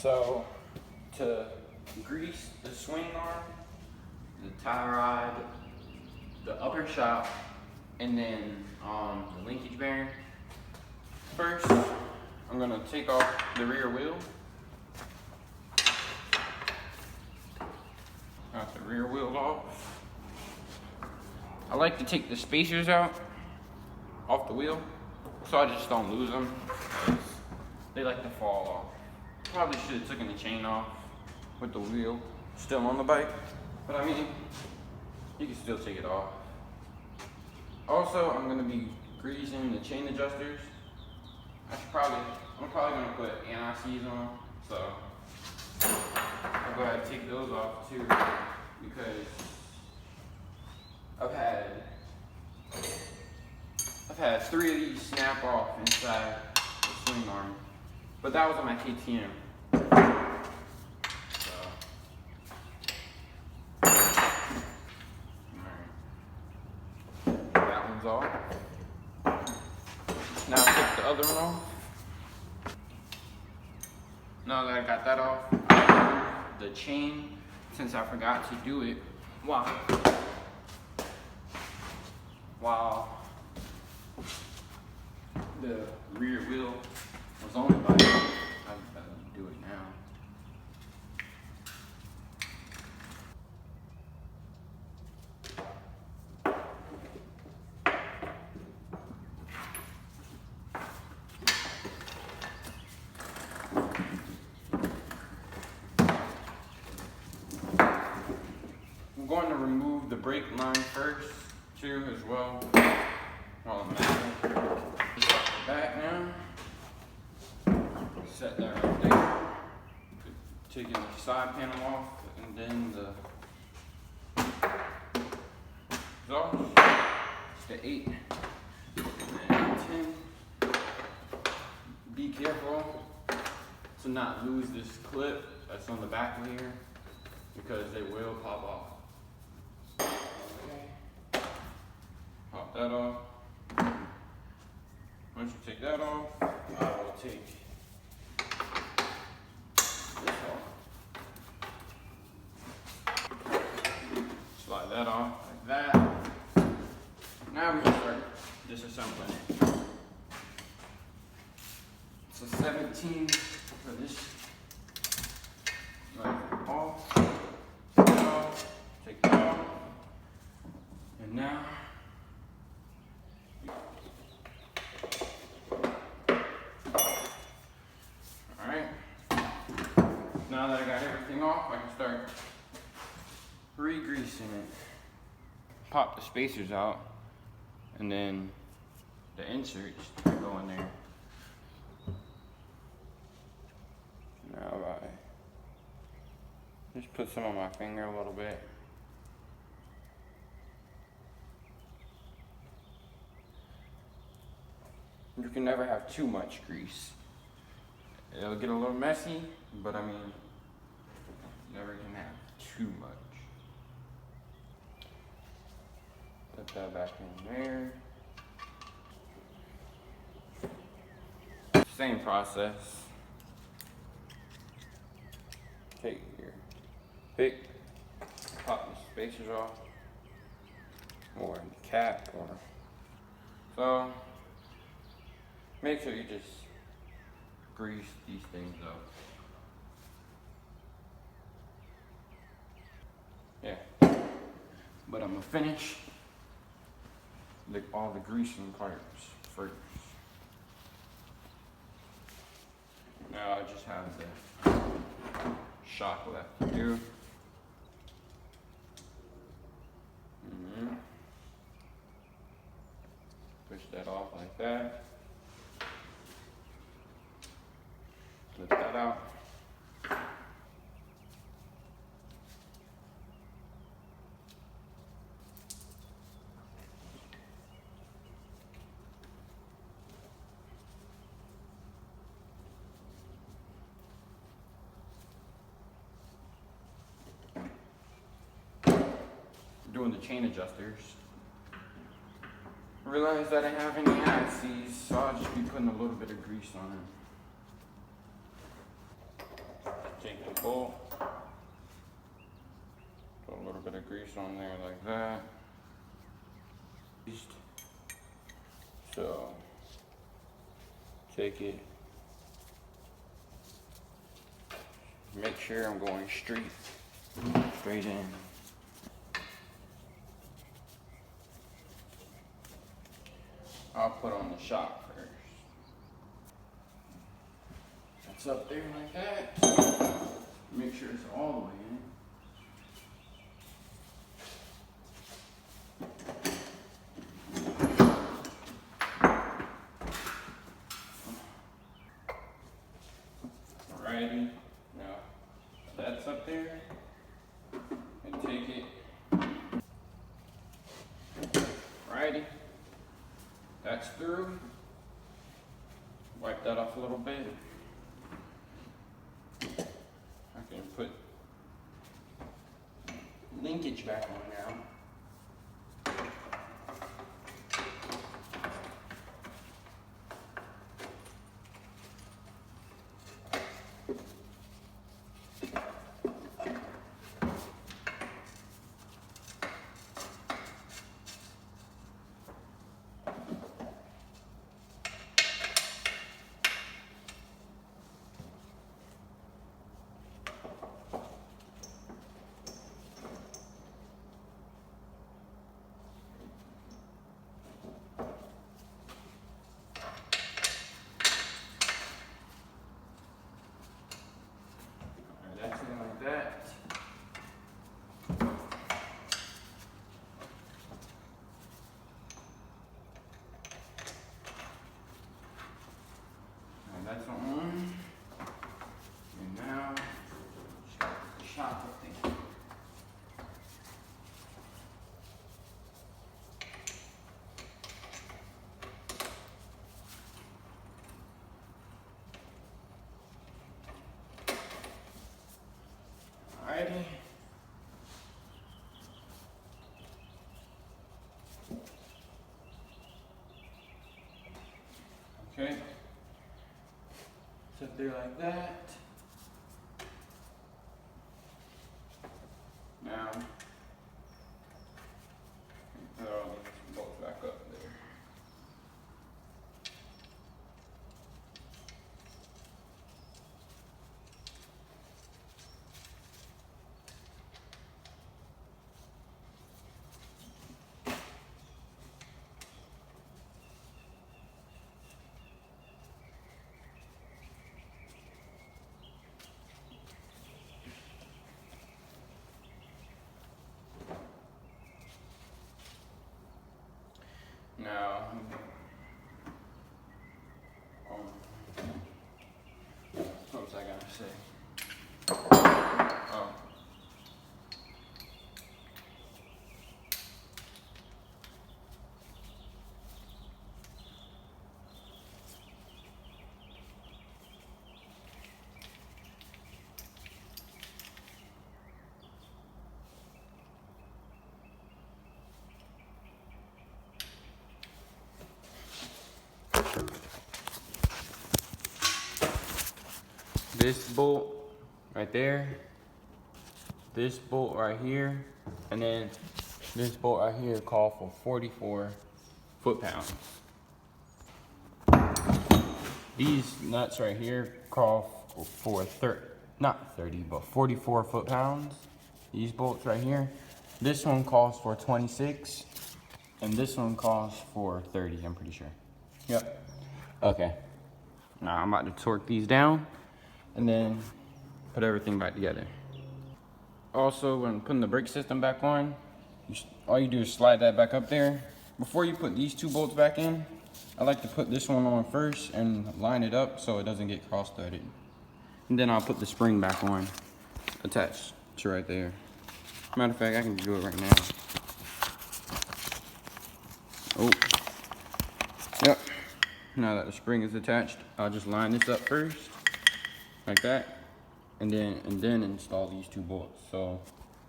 So to grease the swing arm, the tie rod, the upper shock, and then the linkage bearing, first I'm going to take off the rear wheel. Got the rear wheel off. I like to take the spacers out off the wheel so I just don't lose them. They like to fall off. Probably should have taken the chain off with the wheel still on the bike, but I mean, you can still take it off. Also, I'm going to be greasing the chain adjusters. I'm probably going to put anti-seize on, so I'll go ahead and take those off too, because I've had 3 of these snap off inside the swing arm, but that was on my KTM. So, alright, that one's off. Now take the other one off. Now that I got that off, I'll remove the chain since I forgot to do it while the rear wheel was on the bike. I'm about to do it now. I'm going to remove the brake line first, too, as well. While I'm at it. Just off the back now. Set that right there. Taking the side panel off, and then the exhaust. It's the 8 and 10. Be careful to not lose this clip that's on the back of here, because they will pop off. Okay. Pop that off. Once you take that off, I will take this off. Slide that off like that. Now we can start disassembling it. So 17 for this. Like off. Take it off. And now now that I got everything off, I can start re-greasing it. Pop the spacers out, and then the inserts go in there. Now I just put some on my finger a little bit. You can never have too much grease. It'll get a little messy, but I mean, never can have too much. Put that back in there. Same process. Take your pick, pop the spacers off, or the cap, or so. Make sure you just grease these things up. Yeah, but I'm gonna finish all the greasing parts first. Now I just have the shock left to do. Push that off like that. Lift that out. Doing the chain adjusters. I realized I didn't have any anti-seize, so I'll just be putting a little bit of grease on it. bolt. Put a little bit of grease on there like that. So take it, make sure I'm going straight in. I'll put on the shock first. That's up there like that. Make sure it's all the way in. Alrighty, now that's up there, and take it. Alrighty, that's through. Wipe that off a little bit. I can put linkage back on now. That's it like that. And that's on. And now, start the shock thing. Alrighty. Okay. Sit there like that. Now, put all these bolts back up there. Now, what was I gonna say? Oh. This bolt right there, this bolt right here, and then this bolt right here call for 44 foot-pounds. These nuts right here call for not 30, but 44 foot-pounds. These bolts right here. This one calls for 26, and this one calls for 30, I'm pretty sure. Yep. Okay. Now I'm about to torque these down and then put everything back together. Also, when putting the brake system back on, all you do is slide that back up there. Before you put these two bolts back in, I like to put this one on first and line it up so it doesn't get cross-threaded. And then I'll put the spring back on, attached to right there. Matter of fact, I can do it right now. Oh, yep. Now that the spring is attached, I'll just line this up first, like that, and then install these two bolts so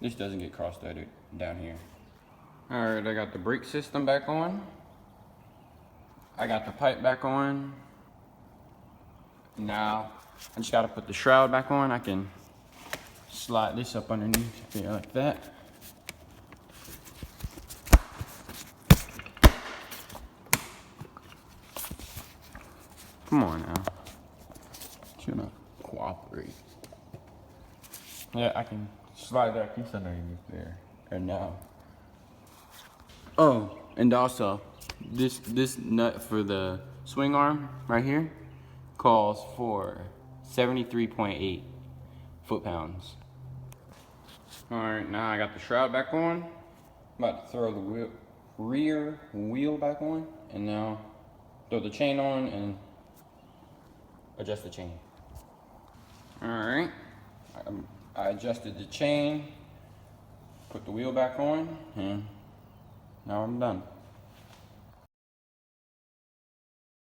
this doesn't get cross-threaded down here. All right, I got the brake system back on. I got the pipe back on. Now I just gotta put the shroud back on. I can slide this up underneath there like that. Come on now. You're gonna cooperate. Yeah, I can slide that piece underneath there. And now. Oh, and also, this nut for the swing arm right here calls for 73.8 foot-pounds. Alright, now I got the shroud back on. I'm about to throw the rear wheel back on, and now throw the chain on and adjust the chain. Alright, I adjusted the chain, put the wheel back on, and now I'm done.